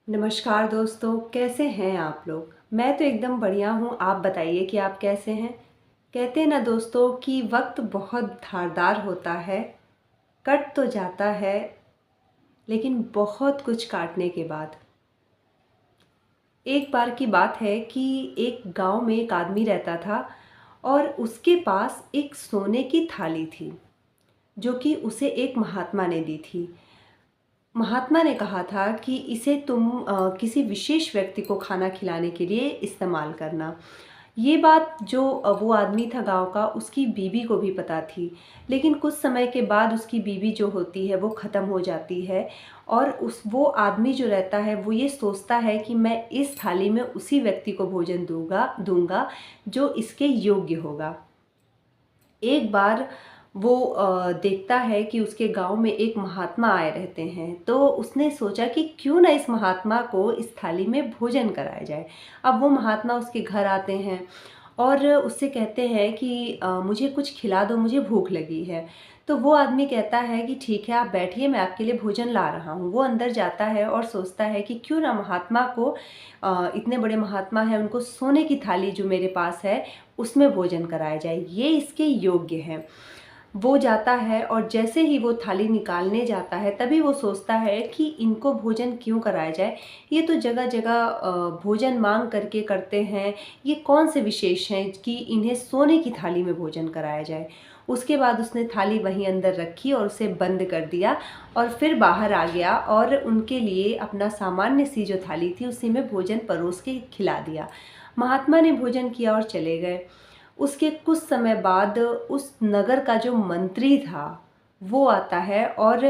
नमस्कार दोस्तों, कैसे हैं आप लोग। मैं तो एकदम बढ़िया हूँ। आप बताइए कि आप कैसे हैं। कहते हैं ना दोस्तों कि वक्त बहुत धारदार होता है, कट तो जाता है लेकिन बहुत कुछ काटने के बाद। एक बार की बात है कि एक गांव में एक आदमी रहता था और उसके पास एक सोने की थाली थी जो कि उसे एक महात्मा ने दी थी। महात्मा ने कहा था कि इसे तुम किसी विशेष व्यक्ति को खाना खिलाने के लिए इस्तेमाल करना। ये बात जो वो आदमी था गांव का, उसकी बीवी को भी पता थी। लेकिन कुछ समय के बाद उसकी बीवी जो होती है वो ख़त्म हो जाती है और उस वो आदमी जो रहता है वो ये सोचता है कि मैं इस थाली में उसी व्यक्ति को भोजन दूंगा जो इसके योग्य होगा। एक बार वो देखता है कि उसके गांव में एक महात्मा आए रहते हैं, तो उसने सोचा कि क्यों ना इस महात्मा को इस थाली में भोजन कराया जाए। अब वो महात्मा उसके घर आते हैं और उससे कहते हैं कि मुझे कुछ खिला दो, मुझे भूख लगी है। तो वो आदमी कहता है कि ठीक है, आप बैठिए, मैं आपके लिए भोजन ला रहा हूँ। वो अंदर जाता है और सोचता है कि क्यों ना महात्मा को, इतने बड़े महात्मा हैं, उनको सोने की थाली जो मेरे पास है उसमें भोजन कराया जाए, ये इसके योग्य है। वो जाता है और जैसे ही वो थाली निकालने जाता है तभी वो सोचता है कि इनको भोजन क्यों कराया जाए। ये तो जगह जगह भोजन मांग करके करते हैं, ये कौन से विशेष हैं कि इन्हें सोने की थाली में भोजन कराया जाए। उसके बाद उसने थाली वहीं अंदर रखी और उसे बंद कर दिया और फिर बाहर आ गया और उनके लिए अपना सामान्य सी जो थाली थी उसी में भोजन परोस के खिला दिया। महात्मा ने भोजन किया और चले गए। उसके कुछ समय बाद उस नगर का जो मंत्री था वो आता है और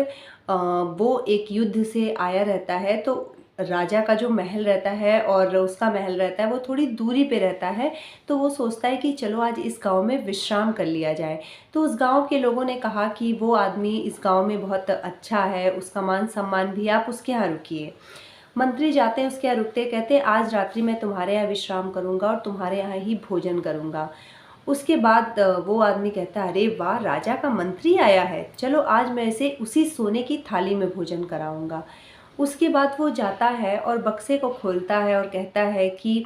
वो एक युद्ध से आया रहता है। तो राजा का जो महल रहता है और उसका महल रहता है वो थोड़ी दूरी पे रहता है। तो वो सोचता है कि चलो आज इस गांव में विश्राम कर लिया जाए। तो उस गांव के लोगों ने कहा कि वो आदमी इस गांव में बहुत अच्छा है, उसका मान सम्मान भी, आप उसके यहाँ रुकिए। मंत्री जाते हैं उसके यहाँ रुकते, कहते हैं आज रात्रि मैं तुम्हारे यहाँ विश्राम करूंगा और तुम्हारे यहाँ ही भोजन करूंगा। उसके बाद वो आदमी कहता है अरे वाह, राजा का मंत्री आया है, चलो आज मैं इसे उसी सोने की थाली में भोजन कराऊंगा। उसके बाद वो जाता है और बक्से को खोलता है और कहता है कि,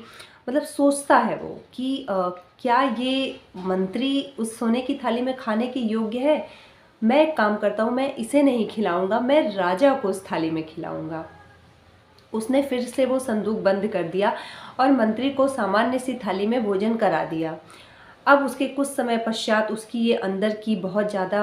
मतलब सोचता है वो कि क्या ये मंत्री उस सोने की थाली में खाने के योग्य है। मैं एक काम करता हूँ, मैं इसे नहीं खिलाऊंगा, मैं राजा को उस थाली में खिलाऊंगा। उसने फिर से वो संदूक बंद कर दिया और मंत्री को सामान्य सी थाली में भोजन करा दिया। अब उसके कुछ समय पश्चात उसकी ये अंदर की बहुत ज़्यादा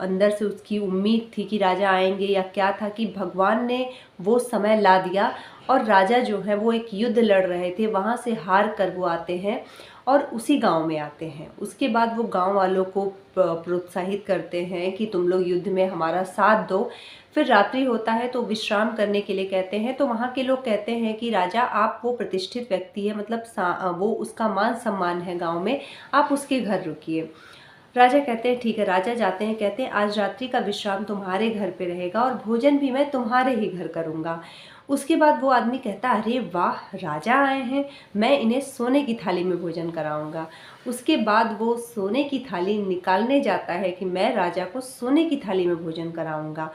अंदर से उसकी उम्मीद थी कि राजा आएंगे, या क्या था कि भगवान ने वो समय ला दिया और राजा जो है वो एक युद्ध लड़ रहे थे, वहाँ से हार कर वो आते हैं और उसी गांव में आते हैं। उसके बाद वो गांव वालों को प्रोत्साहित करते हैं कि तुम लोग युद्ध में हमारा साथ दो। फिर रात्रि होता है तो विश्राम करने के लिए कहते हैं। तो वहाँ के लोग कहते हैं कि राजा, आप वो प्रतिष्ठित व्यक्ति है, मतलब वो उसका मान सम्मान है गांव में, आप उसके घर रुकिए। राजा कहते हैं ठीक है। राजा जाते हैं, कहते हैं आज रात्रि का विश्राम तुम्हारे घर पे रहेगा और भोजन भी मैं तुम्हारे ही घर करूँगा। उसके बाद वो आदमी कहता है अरे वाह, राजा आए हैं, मैं इन्हें सोने की थाली में भोजन कराऊंगा। उसके बाद वो सोने की थाली निकालने जाता है कि मैं राजा को सोने की थाली में भोजन कराऊंगा।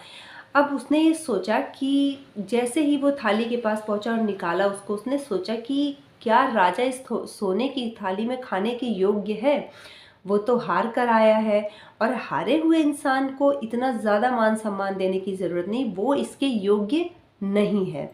अब उसने ये सोचा कि जैसे ही वो थाली के पास पहुंचा और निकाला उसको, उसने सोचा कि क्या राजा इस सोने की थाली में खाने के योग्य है। वो तो हार कर आया है और हारे हुए इंसान को इतना ज़्यादा मान सम्मान देने की ज़रूरत नहीं, वो इसके योग्य नहीं है।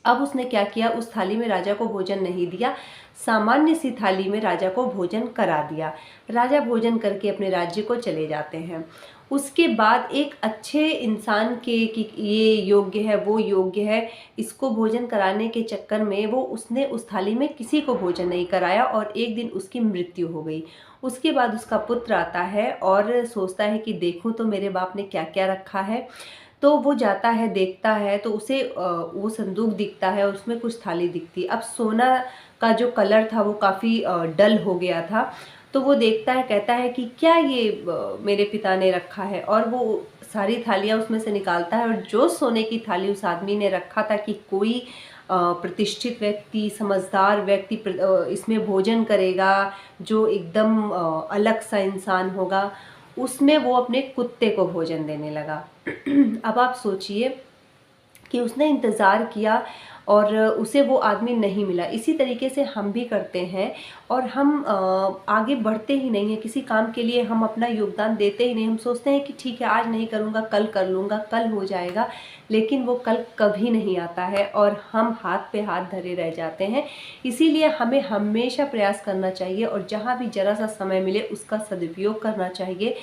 अब उसने क्या किया, उस थाली में राजा को भोजन नहीं दिया, सामान्य सी थाली में राजा को भोजन करा दिया। राजा भोजन करके अपने राज्य को चले जाते हैं। उसके बाद एक अच्छे इंसान के कि ये योग्य है, वो योग्य है, इसको भोजन कराने के चक्कर में वो उसने उस थाली में किसी को भोजन नहीं कराया और एक दिन उसकी मृत्यु हो गई। उसके बाद उसका पुत्र आता है और सोचता है कि देखूं तो मेरे बाप ने क्या क्या रखा है। तो वो जाता है, देखता है तो उसे वो संदूक दिखता है और उसमें कुछ थाली दिखती है। अब सोना का जो कलर था वो काफ़ी डल हो गया था। तो वो देखता है, कहता है कि क्या ये मेरे पिता ने रखा है, और वो सारी थालियाँ उसमें से निकालता है और जो सोने की थाली उस आदमी ने रखा था कि कोई प्रतिष्ठित व्यक्ति, समझदार व्यक्ति इसमें भोजन करेगा, जो एकदम अलग सा इंसान होगा, उसमें वो अपने कुत्ते को भोजन देने लगा। अब आप सोचिए कि उसने इंतज़ार किया और उसे वो आदमी नहीं मिला। इसी तरीके से हम भी करते हैं और हम आगे बढ़ते ही नहीं हैं, किसी काम के लिए हम अपना योगदान देते ही नहीं। हम सोचते हैं कि ठीक है, आज नहीं करूँगा, कल कर लूँगा, कल हो जाएगा, लेकिन वो कल कभी नहीं आता है और हम हाथ पे हाथ धरे रह जाते हैं। इसीलिए हमें हमेशा प्रयास करना चाहिए और जहाँ भी ज़रा सा समय मिले उसका सदुपयोग करना चाहिए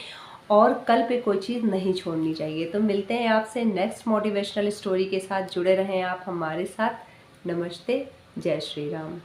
और कल पे कोई चीज़ नहीं छोड़नी चाहिए। तो मिलते हैं आपसे नेक्स्ट मोटिवेशनल स्टोरी के साथ। जुड़े रहें आप हमारे साथ। नमस्ते, जय श्री राम।